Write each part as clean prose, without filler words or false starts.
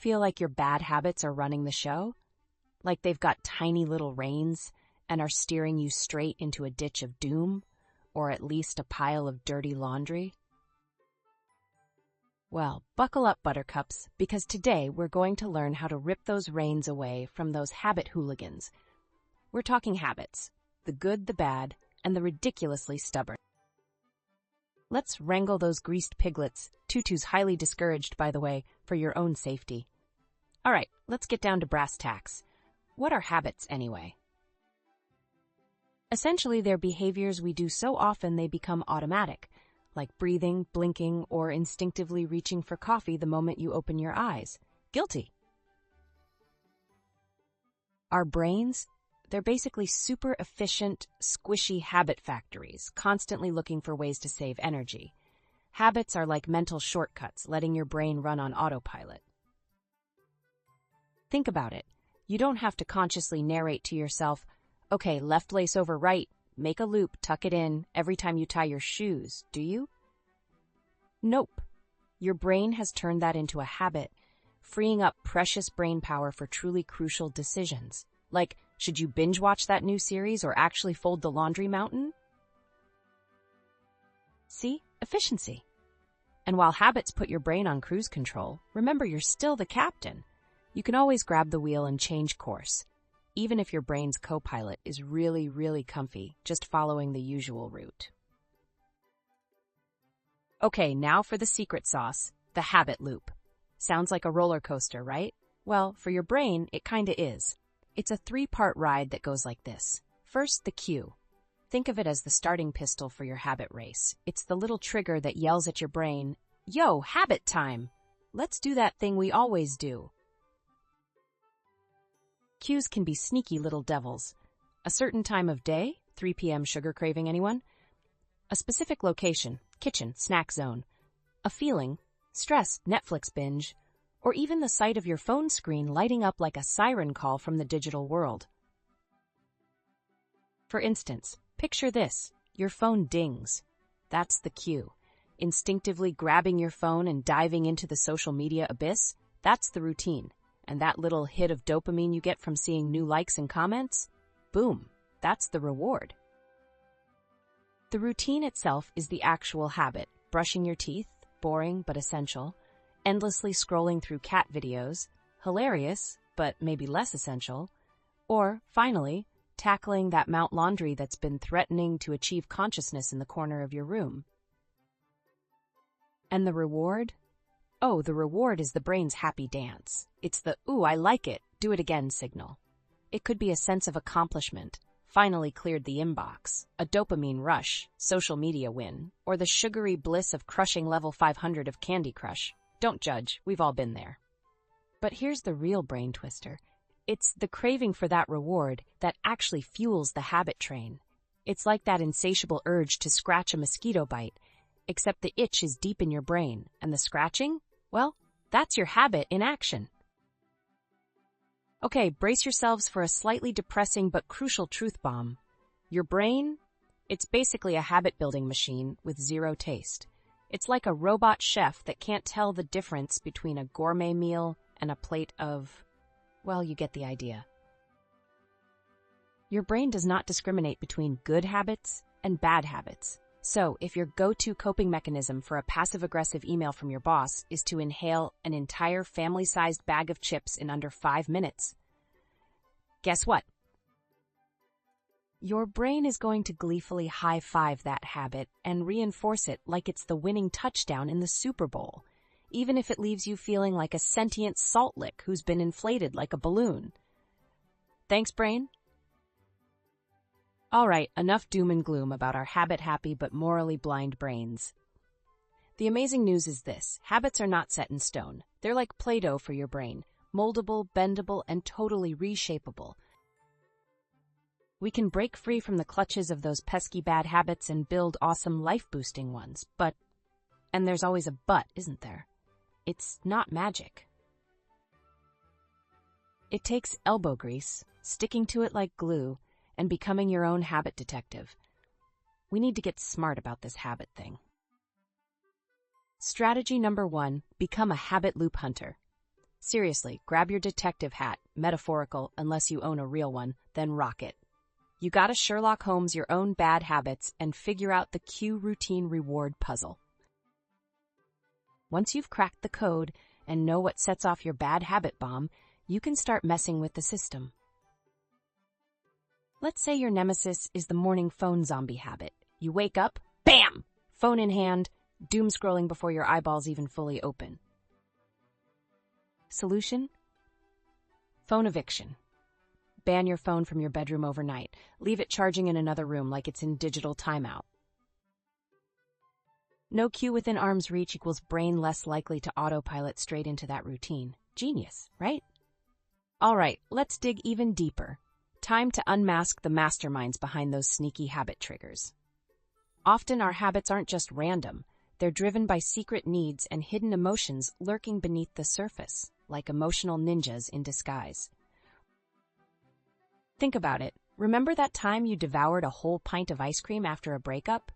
feel like your bad habits are running the show? Like they've got tiny little reins and are steering you straight into a ditch of doom, or at least a pile of dirty laundry? Well, buckle up, buttercups, because today we're going to learn how to rip those reins away from those habit hooligans. We're talking habits, the good, the bad, and the ridiculously stubborn. Let's wrangle those greased piglets, Tutu's highly discouraged, by the way, for your own safety. All right, let's get down to brass tacks. What are habits, anyway? Essentially, they're behaviors we do so often they become automatic, like breathing, blinking, or instinctively reaching for coffee the moment you open your eyes. Guilty. Our brains, they're basically super efficient, squishy habit factories, constantly looking for ways to save energy. Habits are like mental shortcuts, letting your brain run on autopilot. Think about it. You don't have to consciously narrate to yourself, okay, left lace over right, make a loop, tuck it in every time you tie your shoes, do you? Nope. Your brain has turned that into a habit, freeing up precious brain power for truly crucial decisions. Like, should you binge watch that new series or actually fold the laundry mountain? See? Efficiency. And while habits put your brain on cruise control, remember you're still the captain. You can always grab the wheel and change course, even if your brain's co-pilot is really, really comfy, just following the usual route. Okay, now for the secret sauce, the habit loop. Sounds like a roller coaster, right? Well, for your brain, it kinda is. It's a 3-part ride that goes like this. First, the cue. Think of it as the starting pistol for your habit race. It's the little trigger that yells at your brain, "Yo, habit time! Let's do that thing we always do." Cues can be sneaky little devils. A certain time of day, 3 p.m. sugar craving, anyone? A specific location, kitchen, snack zone. A feeling, stress, Netflix binge, or even the sight of your phone screen lighting up like a siren call from the digital world. For instance, picture this, your phone dings. That's the cue. Instinctively grabbing your phone and diving into the social media abyss, that's the routine. And that little hit of dopamine you get from seeing new likes and comments? Boom, that's the reward. The routine itself is the actual habit, brushing your teeth, boring but essential, endlessly scrolling through cat videos, hilarious but maybe less essential, or, finally, tackling that Mount Laundry that's been threatening to achieve consciousness in the corner of your room. And the reward? Oh, the reward is the brain's happy dance. It's the, ooh, I like it, do it again signal. It could be a sense of accomplishment, finally cleared the inbox, a dopamine rush, social media win, or the sugary bliss of crushing level 500 of Candy Crush. Don't judge, we've all been there. But here's the real brain twister. It's the craving for that reward that actually fuels the habit train. It's like that insatiable urge to scratch a mosquito bite, except the itch is deep in your brain, and the scratching? Well, that's your habit in action. Okay, brace yourselves for a slightly depressing but crucial truth bomb. Your brain? It's basically a habit-building machine with zero taste. It's like a robot chef that can't tell the difference between a gourmet meal and a plate of, well, you get the idea. Your brain does not discriminate between good habits and bad habits. So, if your go-to coping mechanism for a passive-aggressive email from your boss is to inhale an entire family-sized bag of chips in under 5 minutes, guess what? Your brain is going to gleefully high-five that habit and reinforce it like it's the winning touchdown in the Super Bowl, even if it leaves you feeling like a sentient salt lick who's been inflated like a balloon. Thanks, brain? All right, enough doom and gloom about our habit-happy but morally blind brains. The amazing news is this. Habits are not set in stone. They're like Play-Doh for your brain, moldable, bendable, and totally reshapeable. We can break free from the clutches of those pesky bad habits and build awesome life-boosting ones, but, and there's always a but, isn't there? It's not magic. It takes elbow grease, sticking to it like glue, and becoming your own habit detective. We need to get smart about this habit thing. Strategy number 1, become a habit loop hunter. Seriously, grab your detective hat, metaphorical unless you own a real one, then rock it. You gotta Sherlock Holmes your own bad habits and figure out the cue routine reward puzzle. Once you've cracked the code and know what sets off your bad habit bomb, you can start messing with the system. Let's say your nemesis is the morning phone zombie habit. You wake up, bam! Phone in hand, doom scrolling before your eyeballs even fully open. Solution? Phone eviction. Ban your phone from your bedroom overnight. Leave it charging in another room like it's in digital timeout. No cue within arm's reach equals brain less likely to autopilot straight into that routine. Genius, right? All right, let's dig even deeper. Time to unmask the masterminds behind those sneaky habit triggers. Often our habits aren't just random. They're driven by secret needs and hidden emotions lurking beneath the surface, like emotional ninjas in disguise. Think about it. Remember that time you devoured a whole pint of ice cream after a breakup?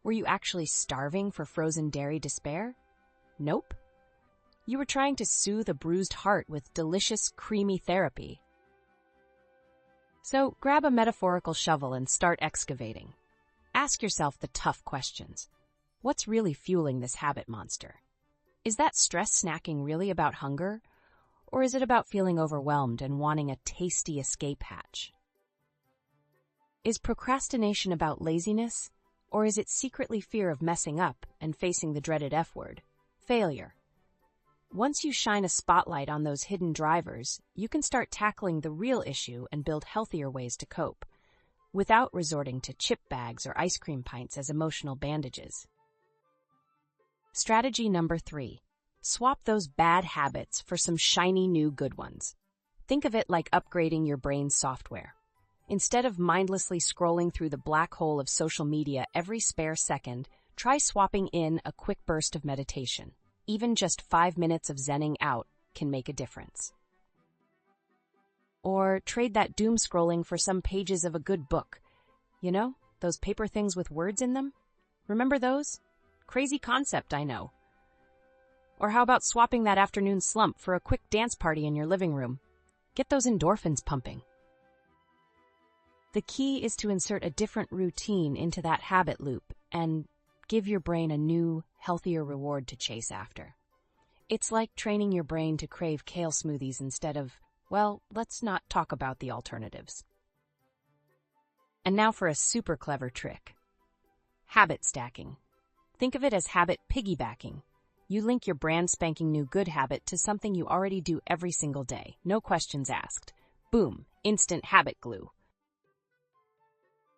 Were you actually starving for frozen dairy despair? Nope. You were trying to soothe a bruised heart with delicious, creamy therapy. So grab a metaphorical shovel and start excavating. Ask yourself the tough questions. What's really fueling this habit monster? Is that stress snacking really about hunger? Or is it about feeling overwhelmed and wanting a tasty escape hatch? Is procrastination about laziness? Or is it secretly fear of messing up and facing the dreaded F word, failure? Once you shine a spotlight on those hidden drivers, you can start tackling the real issue and build healthier ways to cope, without resorting to chip bags or ice cream pints as emotional bandages. Strategy number 3. Swap those bad habits for some shiny new good ones. Think of it like upgrading your brain's software. Instead of mindlessly scrolling through the black hole of social media every spare second, try swapping in a quick burst of meditation. Even just 5 minutes of zenning out can make a difference. Or trade that doom scrolling for some pages of a good book. You know, those paper things with words in them? Remember those? Crazy concept, I know. Or how about swapping that afternoon slump for a quick dance party in your living room? Get those endorphins pumping. The key is to insert a different routine into that habit loop and give your brain a new, healthier reward to chase after. It's like training your brain to crave kale smoothies instead of, well, let's not talk about the alternatives. And now for a super clever trick. Habit stacking. Think of it as habit piggybacking. You link your brand spanking new good habit to something you already do every single day. No questions asked. Boom, instant habit glue.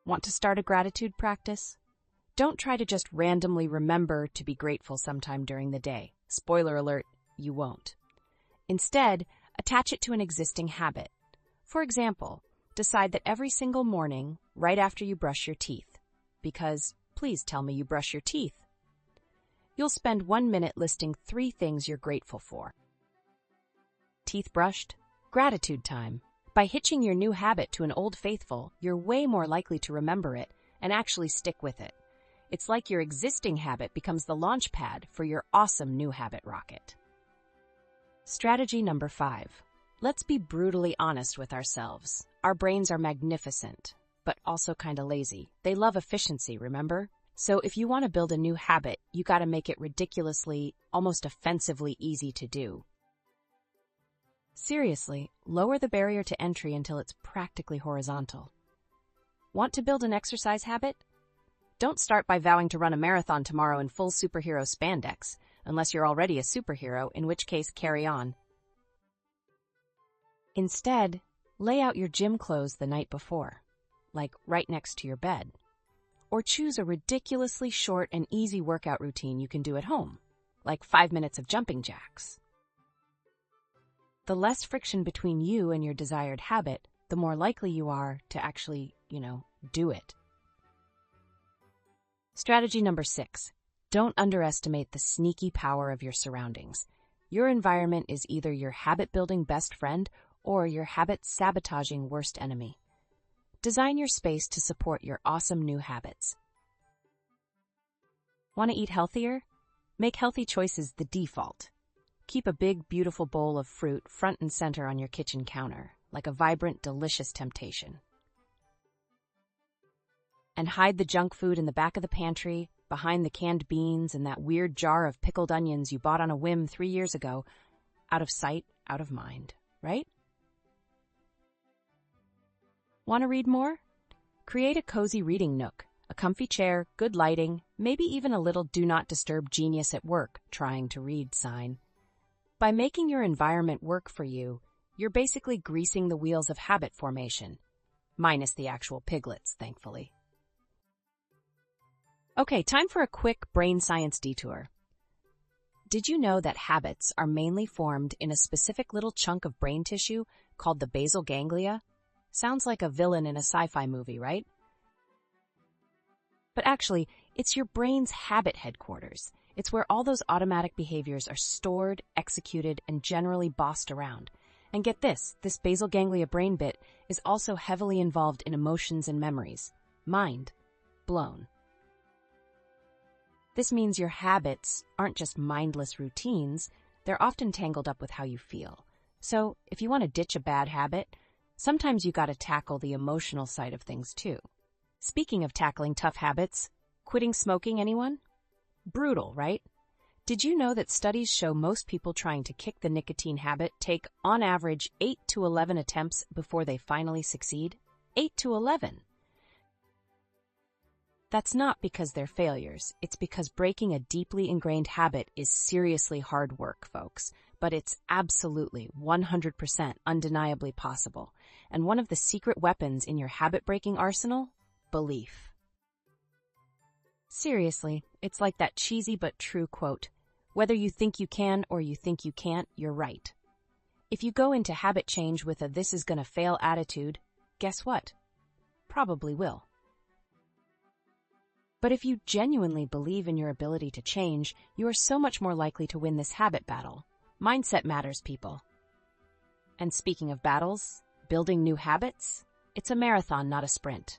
Want to start a gratitude practice? Don't try to just randomly remember to be grateful sometime during the day. Spoiler alert, you won't. Instead, attach it to an existing habit. For example, decide that every single morning, right after you brush your teeth, because please tell me you brush your teeth, you'll spend 1 minute listing 3 things you're grateful for. Teeth brushed? Gratitude time. By hitching your new habit to an old faithful, you're way more likely to remember it and actually stick with it. It's like your existing habit becomes the launch pad for your awesome new habit rocket. Strategy number 5. Let's be brutally honest with ourselves. Our brains are magnificent, but also kinda lazy. They love efficiency, remember? So if you want to build a new habit, you gotta make it ridiculously, almost offensively easy to do. Seriously, lower the barrier to entry until it's practically horizontal. Want to build an exercise habit? Don't start by vowing to run a marathon tomorrow in full superhero spandex, unless you're already a superhero, in which case carry on. Instead, lay out your gym clothes the night before, like right next to your bed. Or choose a ridiculously short and easy workout routine you can do at home, like 5 minutes of jumping jacks. The less friction between you and your desired habit, the more likely you are to actually, do it. Strategy number 6. Don't underestimate the sneaky power of your surroundings. Your environment is either your habit-building best friend or your habit-sabotaging worst enemy. Design your space to support your awesome new habits. Want to eat healthier? Make healthy choices the default. Keep a big, beautiful bowl of fruit front and center on your kitchen counter, like a vibrant, delicious temptation. And hide the junk food in the back of the pantry, behind the canned beans and that weird jar of pickled onions you bought on a whim 3 years ago. Out of sight, out of mind, right? Want to read more? Create a cozy reading nook, a comfy chair, good lighting, maybe even a little do not disturb genius at work trying to read sign. By making your environment work for you, you're basically greasing the wheels of habit formation, minus the actual piglets, thankfully. Okay, time for a quick brain science detour. Did you know that habits are mainly formed in a specific little chunk of brain tissue called the basal ganglia? Sounds like a villain in a sci-fi movie, right? But actually, it's your brain's habit headquarters. It's where all those automatic behaviors are stored, executed, and generally bossed around. And get this basal ganglia brain bit is also heavily involved in emotions and memories. Mind blown. This means your habits aren't just mindless routines, they're often tangled up with how you feel. So, if you want to ditch a bad habit, sometimes you gotta tackle the emotional side of things too. Speaking of tackling tough habits, quitting smoking, anyone? Brutal, right? Did you know that studies show most people trying to kick the nicotine habit take, on average, 8 to 11 attempts before they finally succeed? 8 to 11. That's not because they're failures. It's because breaking a deeply ingrained habit is seriously hard work, folks. But it's absolutely 100% undeniably possible. And one of the secret weapons in your habit-breaking arsenal? Belief. Seriously, it's like that cheesy but true quote. Whether you think you can or you think you can't, you're right. If you go into habit change with a this is gonna fail attitude, guess what? Probably will. But if you genuinely believe in your ability to change, you are so much more likely to win this habit battle. Mindset matters, people. And speaking of battles, building new habits, it's a marathon, not a sprint.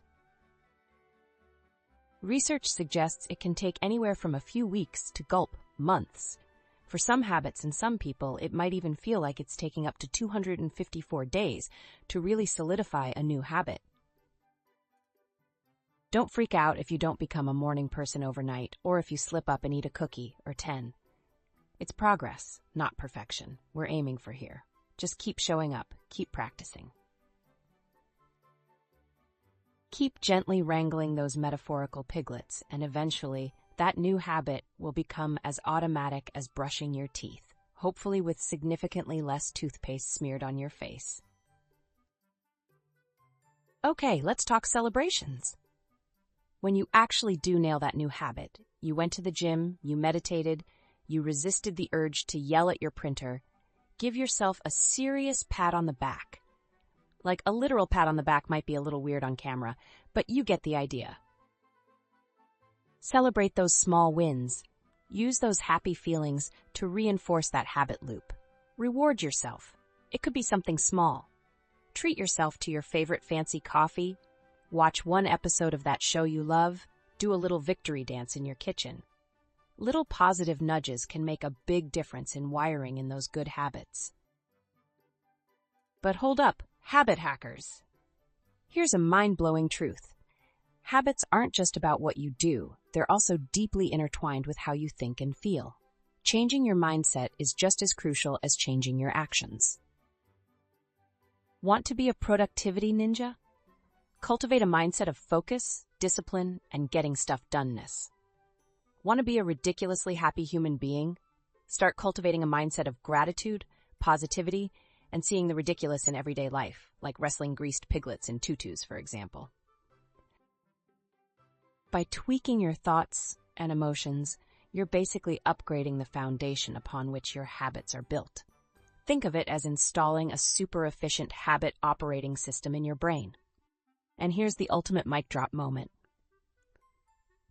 Research suggests it can take anywhere from a few weeks to months. For some habits and some people, it might even feel like it's taking up to 254 days to really solidify a new habit. Don't freak out if you don't become a morning person overnight, or if you slip up and eat a cookie or 10. It's progress, not perfection, we're aiming for here. Just keep showing up, keep practicing. Keep gently wrangling those metaphorical piglets, and eventually, that new habit will become as automatic as brushing your teeth, hopefully with significantly less toothpaste smeared on your face. Okay, let's talk celebrations. When you actually do nail that new habit, you went to the gym, you meditated, you resisted the urge to yell at your printer, give yourself a serious pat on the back. Like a literal pat on the back might be a little weird on camera, but you get the idea. Celebrate those small wins. Use those happy feelings to reinforce that habit loop. Reward yourself. It could be something small. Treat yourself to your favorite fancy coffee. Watch one episode of that show you love. Do a little victory dance in your kitchen. Little positive nudges can make a big difference in wiring in those good habits. But hold up, habit hackers. Here's a mind-blowing truth. Habits aren't just about what you do, they're also deeply intertwined with how you think and feel. Changing your mindset is just as crucial as changing your actions. Want to be a productivity ninja? Cultivate a mindset of focus, discipline, and getting stuff doneness. Want to be a ridiculously happy human being? Start cultivating a mindset of gratitude, positivity, and seeing the ridiculous in everyday life, like wrestling greased piglets in tutus, for example. By tweaking your thoughts and emotions, you're basically upgrading the foundation upon which your habits are built. Think of it as installing a super efficient habit operating system in your brain. And here's the ultimate mic drop moment.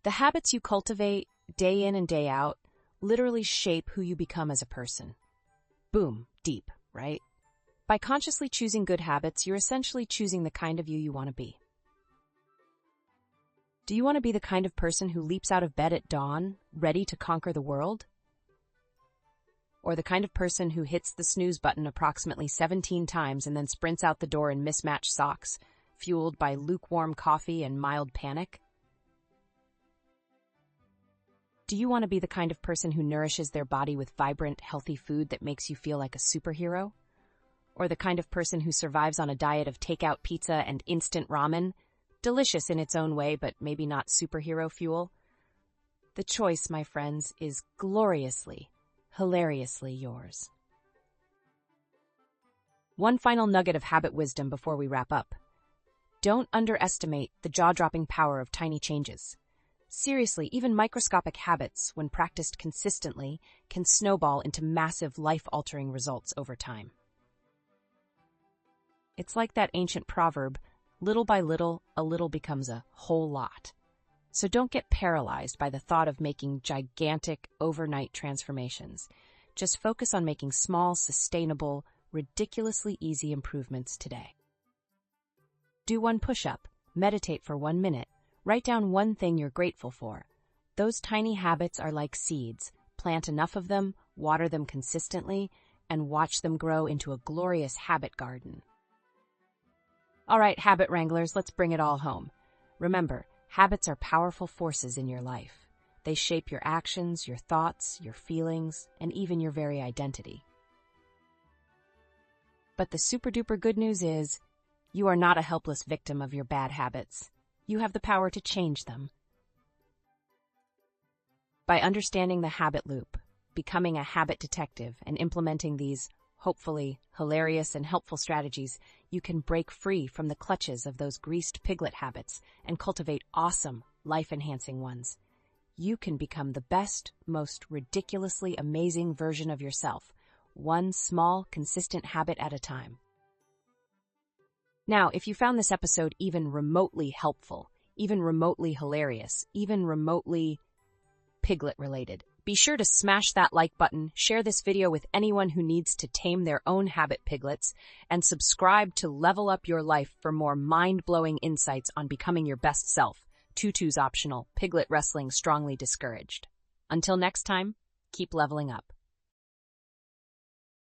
The habits you cultivate day in and day out literally shape who you become as a person. Boom, deep, right? By consciously choosing good habits, you're essentially choosing the kind of you want to be. Do you want to be the kind of person who leaps out of bed at dawn, ready to conquer the world? Or the kind of person who hits the snooze button approximately 17 times and then sprints out the door in mismatched socks, fueled by lukewarm coffee and mild panic? Do you want to be the kind of person who nourishes their body with vibrant, healthy food that makes you feel like a superhero? Or the kind of person who survives on a diet of takeout pizza and instant ramen, delicious in its own way, but maybe not superhero fuel? The choice, my friends, is gloriously, hilariously yours. One final nugget of habit wisdom before we wrap up. Don't underestimate the jaw-dropping power of tiny changes. Seriously, even microscopic habits, when practiced consistently, can snowball into massive life-altering results over time. It's like that ancient proverb, little by little, a little becomes a whole lot. So don't get paralyzed by the thought of making gigantic, overnight transformations. Just focus on making small, sustainable, ridiculously easy improvements today. Do one push-up, meditate for 1 minute, write down one thing you're grateful for. Those tiny habits are like seeds. Plant enough of them, water them consistently, and watch them grow into a glorious habit garden. All right, habit wranglers, let's bring it all home. Remember, habits are powerful forces in your life. They shape your actions, your thoughts, your feelings, and even your very identity. But the super-duper good news is, you are not a helpless victim of your bad habits. You have the power to change them. By understanding the habit loop, becoming a habit detective, and implementing these, hopefully, hilarious and helpful strategies, you can break free from the clutches of those greased piglet habits and cultivate awesome, life-enhancing ones. You can become the best, most ridiculously amazing version of yourself, one small, consistent habit at a time. Now, if you found this episode even remotely helpful, even remotely hilarious, even remotely piglet-related, be sure to smash that like button, share this video with anyone who needs to tame their own habit piglets, and subscribe to Level Up Your Life for more mind-blowing insights on becoming your best self. Tutus optional, piglet wrestling strongly discouraged. Until next time, keep leveling up.